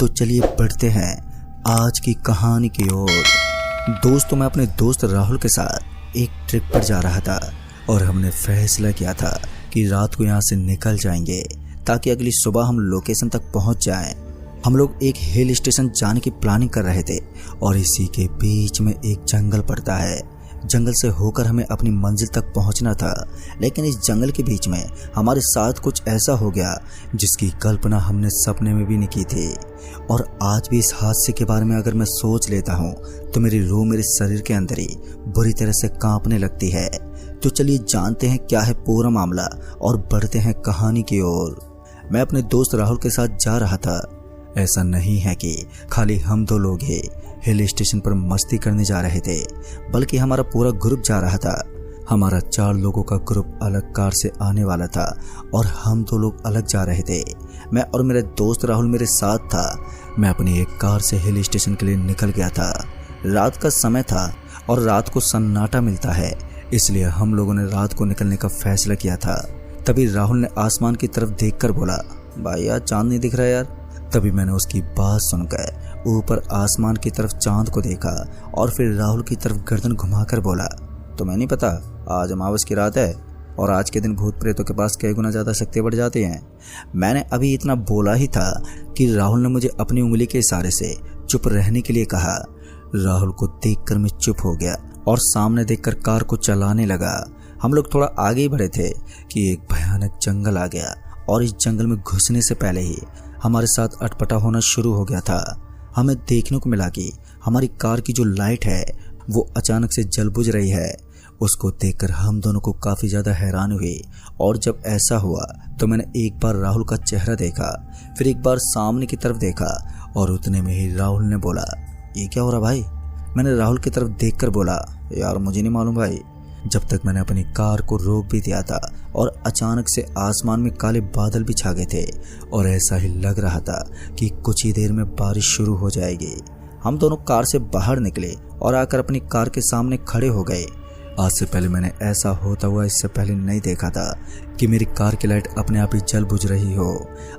तो चलिए बढ़ते हैं आज की कहानी की ओर। दोस्तों, मैं अपने दोस्त राहुल के साथ एक ट्रिप पर जा रहा था और हमने फैसला किया था कि रात को यहाँ से निकल जाएंगे ताकि अगली सुबह हम लोकेशन तक पहुँच जाएं। हम लोग एक हिल स्टेशन जाने की प्लानिंग कर रहे थे और इसी के बीच में एक जंगल पड़ता है। जंगल से होकर हमें अपनी मंजिल तक पहुंचना था, लेकिन इस जंगल के बीच में हमारे साथ कुछ ऐसा हो गया जिसकी कल्पना हमने सपने में भी नहीं की थी। और आज भी इस हादसे के बारे में अगर मैं सोच लेता हूं तो मेरी रूह मेरे शरीर के अंदर ही बुरी तरह से कांपने लगती है। तो चलिए जानते हैं क्या है पूरा मामला और बढ़ते हैं कहानी की ओर। मैं अपने दोस्त राहुल के साथ जा रहा था। ऐसा नहीं है कि खाली हम दो लोग ही हिल स्टेशन पर मस्ती करने जा रहे थे, बल्कि हमारा पूरा ग्रुप जा रहा था। हमारा 4 लोगों का ग्रुप अलग कार से आने वाला था और हम 2 लोग अलग जा रहे थे। मैं और मेरे दोस्त राहुल मेरे साथ था। मैं अपनी एक कार से हिल स्टेशन के लिए निकल गया था। रात का समय था और रात को सन्नाटा मिलता है, इसलिए हम लोगों ने रात को निकलने का फैसला किया था। तभी राहुल ने आसमान की तरफ देखकर बोला, भाई यार चांद नहीं दिख रहा यार। तभी मैंने उसकी बात सुनकर ऊपर आसमान की तरफ चांद को देखा और फिर राहुल की तरफ गर्दन घुमाकर बोला, तुम्हें नहीं पता आज अमावस की रात है और आज के दिन भूत प्रेतों के पास कई गुना ज्यादा शक्ति बढ़ जाती हैं। मैंने अभी इतना बोला ही था कि राहुल ने मुझे अपनी उंगली के इशारे से चुप रहने के लिए कहा। राहुल को देखकर मैं चुप हो गया और सामने देखकर कार को चलाने लगा। हम लोग थोड़ा आगे ही बढ़े थे कि एक भयानक जंगल आ गया और इस जंगल में घुसने से पहले ही हमारे साथ अटपटा होना शुरू हो गया था। हमें देखने को मिला कि हमारी कार की जो लाइट है वो अचानक से जल बुझ रही है। उसको देखकर हम दोनों को काफी ज्यादा हैरान हुई और जब ऐसा हुआ तो मैंने एक बार राहुल का चेहरा देखा, फिर एक बार सामने की तरफ देखा और उतने में ही राहुल ने बोला, ये क्या हो रहा भाई? मैंने राहुल की तरफ देखकर बोला, यार मुझे नहीं मालूम भाई। जब तक मैंने अपनी कार को रोक भी दिया था और अचानक से आसमान में काले बादल भी छा गए थे और ऐसा ही लग रहा था कि कुछ ही देर में बारिश शुरू हो जाएगी। हम दोनों कार से बाहर निकले और आकर अपनी कार के सामने खड़े हो गए। आज से पहले मैंने ऐसा होता हुआ इससे पहले नहीं देखा था कि मेरी कार की लाइट अपने आप ही जल बुझ रही हो।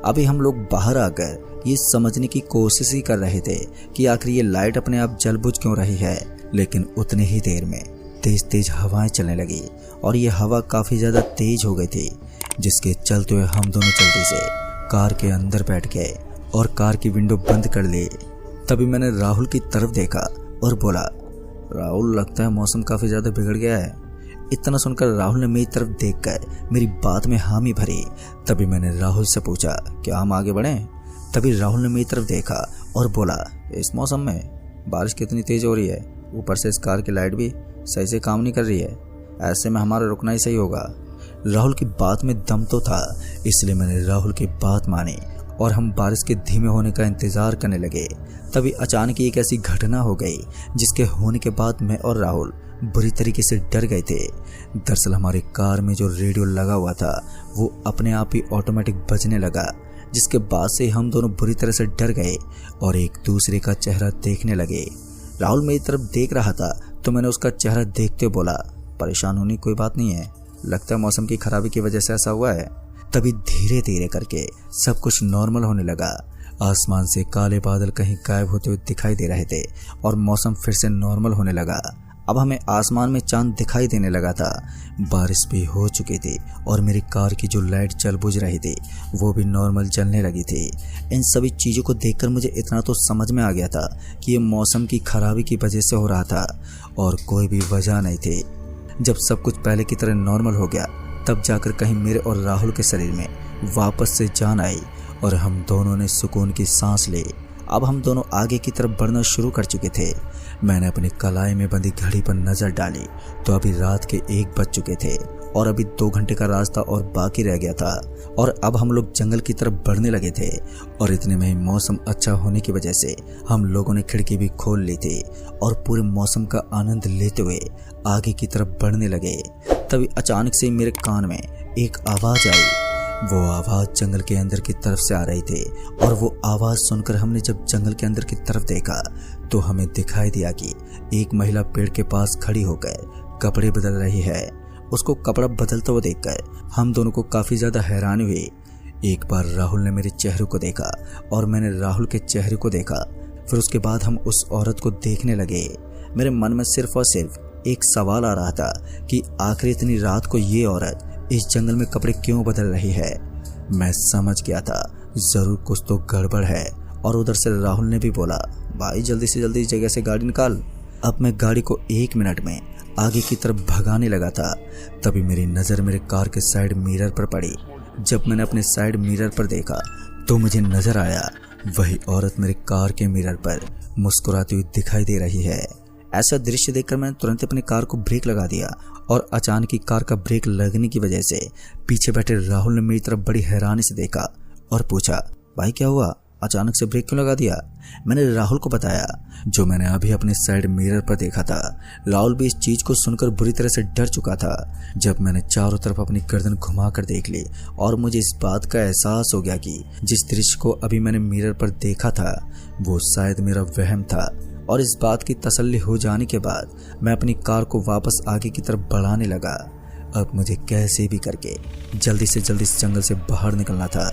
अभी हम लोग बाहर आकर ये समझने की कोशिश ही कर रहे थे कि आखिर ये लाइट अपने आप जल बुझ क्यों रही है, लेकिन उतनी ही देर में तेज तेज हवाएं चलने लगी और ये हवा काफी ज्यादा तेज हो गई थी, जिसके चलते हुए हम दोनों जल्दी से कार के अंदर बैठ गए और कार की विंडो बंद कर ली। तभी मैंने राहुल की तरफ देखा और बोला, राहुल लगता है मौसम काफी ज्यादा बिगड़ गया है। इतना सुनकर राहुल ने मेरी तरफ देखकर मेरी बात में हामी भरी। तभी मैंने राहुल से पूछा, क्या हम आगे बढ़ें? तभी राहुल ने मेरी तरफ देखा और बोला, इस मौसम में बारिश कितनी तेज हो रही है, ऊपर से इस कार की लाइट भी सही से काम नहीं कर रही है, ऐसे में हमारा रुकना ही सही होगा। राहुल की बात में दम तो था, इसलिए मैंने राहुल की बात मानी और हम बारिश के धीमे होने का इंतजार करने लगे। तभी अचानक एक ऐसी घटना हो गई जिसके होने के बाद मैं और राहुल बुरी तरीके से डर गए थे। दरअसल हमारी कार में जो रेडियो लगा हुआ था वो अपने आप ही ऑटोमेटिक बजने लगा, जिसके बाद से हम दोनों बुरी तरह से डर गए और एक दूसरे का चेहरा देखने लगे। राहुल मेरी तरफ देख रहा था तो मैंने उसका चेहरा देखते बोला, परेशान होने की कोई बात नहीं है, लगता है मौसम की खराबी की वजह से ऐसा हुआ है। तभी धीरे धीरे करके सब कुछ नॉर्मल होने लगा। आसमान से काले बादल कहीं गायब होते हुए दिखाई दे रहे थे और मौसम फिर से नॉर्मल होने लगा। अब हमें आसमान में चांद दिखाई देने लगा था। बारिश भी हो चुकी थी और मेरी कार की जो लाइट जल बुझ रही थी वो भी नॉर्मल जलने लगी थी। इन सभी चीज़ों को देखकर मुझे इतना तो समझ में आ गया था कि ये मौसम की खराबी की वजह से हो रहा था और कोई भी वजह नहीं थी। जब सब कुछ पहले की तरह नॉर्मल हो गया तब जाकर कहीं मेरे और राहुल के शरीर में वापस से जान आई और हम दोनों ने सुकून की सांस ली। अब हम दोनों आगे की तरफ बढ़ना शुरू कर चुके थे। मैंने अपनी कलाई में बंधी घड़ी पर नजर डाली तो अभी रात के 1 बज चुके थे और अभी 2 घंटे का रास्ता और बाकी रह गया था और अब हम लोग जंगल की तरफ बढ़ने लगे थे। और इतने में ही मौसम अच्छा होने की वजह से हम लोगों ने खिड़की भी खोल ली थी और पूरे मौसम का आनंद लेते हुए आगे की तरफ बढ़ने लगे। तभी अचानक से मेरे कान में एक आवाज आई। वो आवाज जंगल के अंदर की तरफ से आ रही थी और वो आवाज सुनकर हमने जब जंगल के अंदर की तरफ देखा तो हमें दिखाई दिया कि एक महिला पेड़ के पास खड़ी होकर कपड़े बदल रही है। उसको कपड़ा बदलता हुआ देखकर हम दोनों को काफी ज्यादा हैरानी हुई। एक बार राहुल ने मेरे चेहरे को देखा और मैंने राहुल के चेहरे को देखा। फिर उसके बाद हम उस औरत को देखने लगे। मेरे मन में सिर्फ और सिर्फ एक सवाल आ रहा था कि आखिर इतनी रात को ये औरत इस जंगल में कपड़े क्यों बदल रही है। मैं समझ गया था जरूर कुछ तो गड़बड़ है। और उधर से राहुल ने भी बोला, भाई जल्दी से जल्दी इस जगह से गाड़ी निकाल। अब मैं गाड़ी को 1 मिनट में आगे की तरफ भगाने लगा था। तभी मेरी नज़र मेरे कार के साइड मिरर पर पड़ी। जब मैंने अपने साइड मिरर पर देखा तो मुझे नजर आया वही औरत मेरे कार के मिरर पर मुस्कुराती हुई दिखाई दे रही है। ऐसा दृश्य देखकर मैंने तुरंत अपनी कार को ब्रेक लगा दिया और अचानक ही कार का ब्रेक लगने की वजह से पीछे बैठे राहुल ने मेरी तरफ बड़ी हैरानी से देखा और पूछा, भाई क्या हुआ, अचानक से ब्रेक क्यों लगा दिया। मैंने राहुल को बताया जो मैंने अभी अपने साइड मिरर पर देखा था। राहुल भी इस चीज को सुनकर बुरी तरह से डर चुका था। जब मैंने चारों तरफ अपनी गर्दन घुमाकर देख ली और मुझे इस बात का एहसास हो गया कि जिस दृश्य को अभी मैंने मिरर पर देखा था वो शायद मेरा वहम था। और इस बात की तसल्ली हो जाने के बाद मैं अपनी कार को वापस आगे की तरफ बढ़ाने लगा। अब मुझे कैसे भी करके जल्दी से जल्दी इस जंगल से बाहर निकलना था।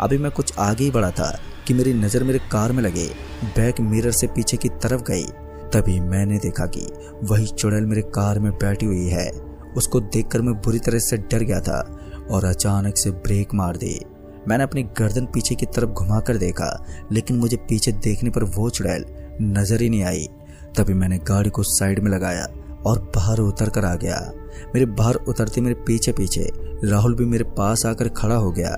अभी मैं कुछ आगे ही बढ़ा था कि मेरी नज़र मेरे कार में लगे बैक मिरर से पीछे की तरफ गई। तभी मैंने देखा कि वही चुड़ैल मेरे कार में बैठी हुई है। उसको देखकर मैं बुरी तरह से डर गया था और अचानक से ब्रेक मार दी। मैंने अपनी गर्दन पीछे की तरफ घुमाकर देखा लेकिन मुझे पीछे देखने पर वो चुड़ैल नजर ही नहीं आई। तभी मैंने गाड़ी को साइड में लगाया और बाहर उतर कर आ गया। मेरे बाहर उतरते मेरे पीछे पीछे राहुल भी मेरे पास आकर खड़ा हो गया।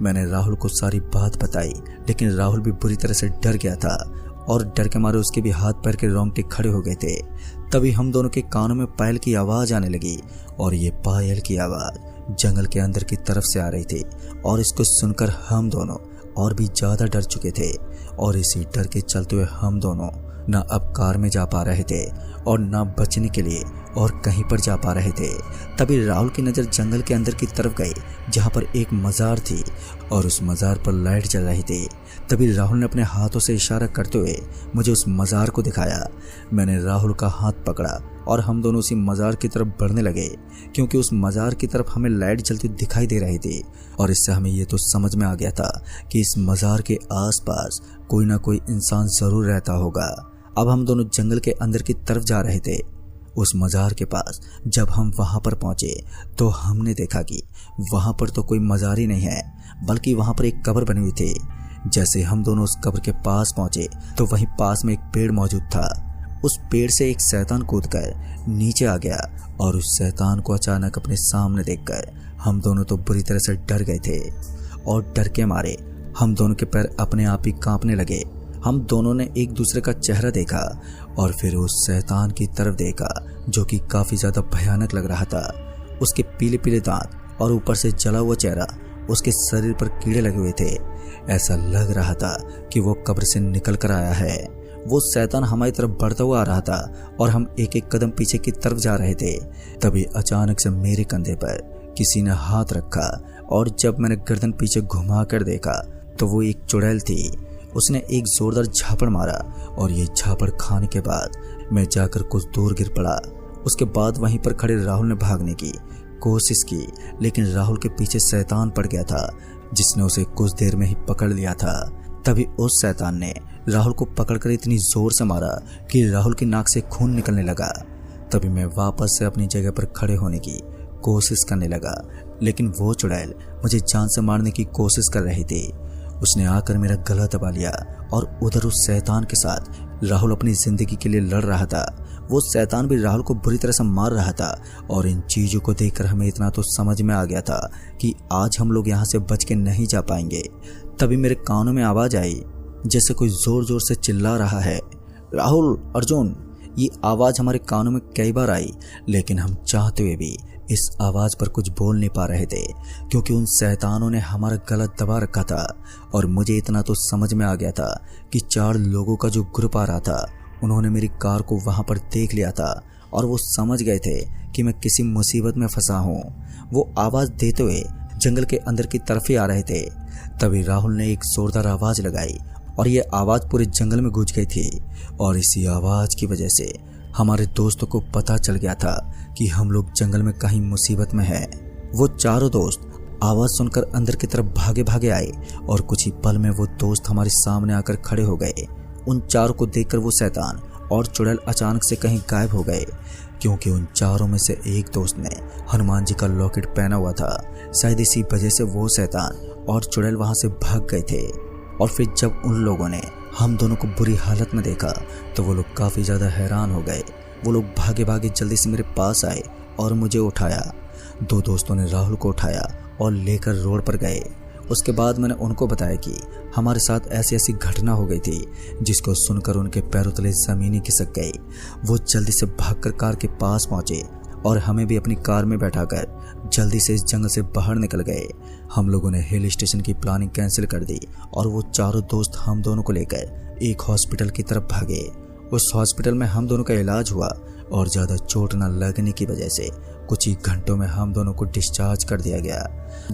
मैंने राहुल को सारी बात बताई लेकिन राहुल भी बुरी तरह से डर गया था और डर के मारे उसके भी हाथ पैर के रोंगटे खड़े हो गए थे। तभी हम दोनों के कानों में पायल की आवाज़ आने लगी और ये पायल की आवाज़ जंगल के अंदर की तरफ से आ रही थी और इसको सुनकर हम दोनों और भी ज़्यादा डर चुके थे। और इसी डर के चलते हुए हम दोनों न अब कार में जा पा रहे थे और न बचने के लिए और कहीं पर जा पा रहे थे। तभी राहुल की नज़र जंगल के अंदर की तरफ गई जहाँ पर एक मज़ार थी और उस मज़ार पर लाइट जल रही थी। तभी राहुल ने अपने हाथों से इशारा करते हुए मुझे उस मज़ार को दिखाया। मैंने राहुल का हाथ पकड़ा और हम दोनों उसी मज़ार की तरफ बढ़ने लगे क्योंकि उस मज़ार की तरफ हमें लाइट जलती दिखाई दे रही थी। और इससे हमें ये तो समझ में आ गया था कि इस मज़ार के आसपास कोई ना कोई इंसान ज़रूर रहता होगा। अब हम दोनों जंगल के अंदर की तरफ जा रहे थे। उस मज़ार के पास जब हम वहाँ पर पहुँचे तो हमने देखा कि वहाँ पर तो कोई मज़ार ही नहीं है बल्कि वहाँ पर एक कब्र बनी हुई थी। जैसे हम दोनों उस कब्र के पास पहुँचे तो वहीं पास में एक पेड़ मौजूद था। उस पेड़ से एक शैतान कूदकर नीचे आ गया और उस शैतान को अचानक अपने सामने देखकर हम दोनों तो बुरी तरह से डर गए थे और डर के मारे हम दोनों के पैर अपने आप ही कांपने लगे। हम दोनों ने एक दूसरे का चेहरा देखा और फिर उस शैतान की तरफ देखा जो कि काफ़ी ज़्यादा भयानक लग रहा था। उसके पीले पीले दांत और ऊपर से जला हुआ चेहरा, उसके शरीर पर कीड़े लगे हुए थे। ऐसा लग रहा था कि वो कब्र से निकल कर आया है। वो शैतान हमारी तरफ बढ़ता हुआ आ रहा था और हम एक एक कदम पीछे की तरफ जा रहे थे। तभी अचानक से मेरे कंधे पर किसी ने हाथ रखा और जब मैंने गर्दन पीछे घुमा कर देखा तो वो एक चुड़ैल थी। उसने एक जोरदार झापड़ मारा और ये झापड़ खाने के बाद मैं जाकर कुछ दूर गिर पड़ा। उसके बाद वहीं पर खड़े राहुल ने भागने की कोशिश की लेकिन राहुल के पीछे शैतान पड़ गया था जिसने उसे कुछ देर में ही पकड़ लिया था। तभी उस शैतान ने राहुल को पकड़कर इतनी जोर से मारा कि राहुल की नाक से खून निकलने लगा। तभी मैं वापस से अपनी जगह पर खड़े होने की कोशिश करने लगा लेकिन वो चुड़ैल मुझे जान से मारने की कोशिश कर रही थी। उसने आकर मेरा गला दबा लिया और उधर उस शैतान के साथ राहुल अपनी जिंदगी के लिए लड़ रहा था। वो शैतान भी राहुल को बुरी तरह से मार रहा था और इन चीज़ों को देखकर हमें इतना तो समझ में आ गया था कि आज हम लोग यहाँ से बच के नहीं जा पाएंगे। तभी मेरे कानों में आवाज़ आई जैसे कोई ज़ोर ज़ोर से चिल्ला रहा है, राहुल, अर्जुन। ये आवाज़ हमारे कानों में कई बार आई लेकिन हम चाहते हुए भी इस आवाज़ पर कुछ बोल नहीं पा रहे थे क्योंकि उन शैतानों ने हमारा गला दबा रखा था। और मुझे इतना तो समझ में आ गया था कि 4 लोगों का जो ग्रुप आ रहा था उन्होंने मेरी कार को वहाँ पर देख लिया था और वो समझ गए थे कि मैं किसी मुसीबत में फंसा हूँ। वो आवाज़ देते हुए जंगल के अंदर की तरफ ही आ रहे थे। तभी राहुल ने एक जोरदार आवाज़ लगाई और ये आवाज़ पूरे जंगल में गूंज गई थी और इसी आवाज़ की वजह से हमारे दोस्तों को पता चल गया था कि हम लोग जंगल में कहीं मुसीबत में हैं। वो चारों दोस्त आवाज सुनकर अंदर की तरफ भागे भागे आए और कुछ ही पल में वो दोस्त हमारे सामने आकर खड़े हो गए। उन चारों को देखकर वो शैतान और चुड़ैल अचानक से कहीं गायब हो गए, क्योंकि उन चारों में से एक दोस्त ने हनुमान जी का लॉकेट पहना हुआ था। शायद इसी वजह से वो शैतान और चुड़ैल वहां से भाग गए थे। और फिर जब उन लोगों ने हम दोनों को बुरी हालत में देखा तो वो लोग काफी ज्यादा हैरान हो गए। वो लोग भागे भागे जल्दी से मेरे पास आए और मुझे उठाया। दो दोस्तों ने राहुल को उठाया और लेकर रोड पर गए। उसके बाद मैंने उनको बताया कि हमारे साथ ऐसी ऐसी घटना हो गई थी, जिसको सुनकर उनके पैरों तले जमीन ही खिसक गई। वो जल्दी से भागकर कार के पास पहुंचे और हमें भी अपनी कार में बैठाकर जल्दी से इस जंगल से बाहर निकल गए। हम लोगों ने हिल स्टेशन की प्लानिंग कैंसिल कर दी और वो चारों दोस्त हम दोनों को लेकर एक हॉस्पिटल की तरफ भागे। उस हॉस्पिटल में हम दोनों का इलाज हुआ और ज़्यादा चोट न लगने की वजह से कुछ ही घंटों में हम दोनों को डिस्चार्ज कर दिया गया।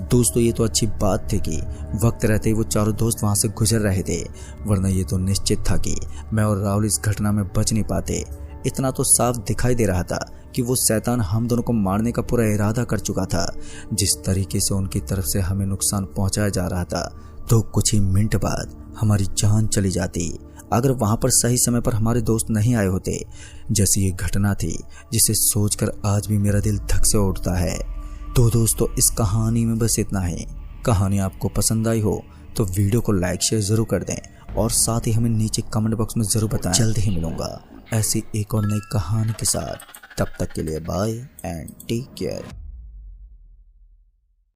दोस्तों, ये तो अच्छी बात थी कि वक्त रहते ही वो चारों दोस्त वहां से गुजर रहे थे, वरना ये तो निश्चित था कि मैं और राहुल इस घटना में बच नहीं पाते। इतना तो साफ दिखाई दे रहा था कि वो शैतान हम दोनों को मारने का पूरा इरादा कर चुका था। जिस तरीके से उनकी तरफ से हमें नुकसान पहुंचाया जा रहा था, तो कुछ ही मिनट बाद हमारी जान चली जाती अगर वहां पर सही समय पर हमारे दोस्त नहीं आए होते। जैसी ये घटना थी जिसे सोचकर आज भी मेरा दिल धक से उठता है। तो दोस्तों, इस कहानी में बस इतना ही। कहानी आपको पसंद आई हो तो वीडियो को लाइक शेयर जरूर कर दें और साथ ही हमें नीचे कमेंट बॉक्स में जरूर बताएं। जल्द ही मिलूंगा ऐसी एक और नई कहानी के साथ। तब तक के लिए बाय एंड टेक केयर।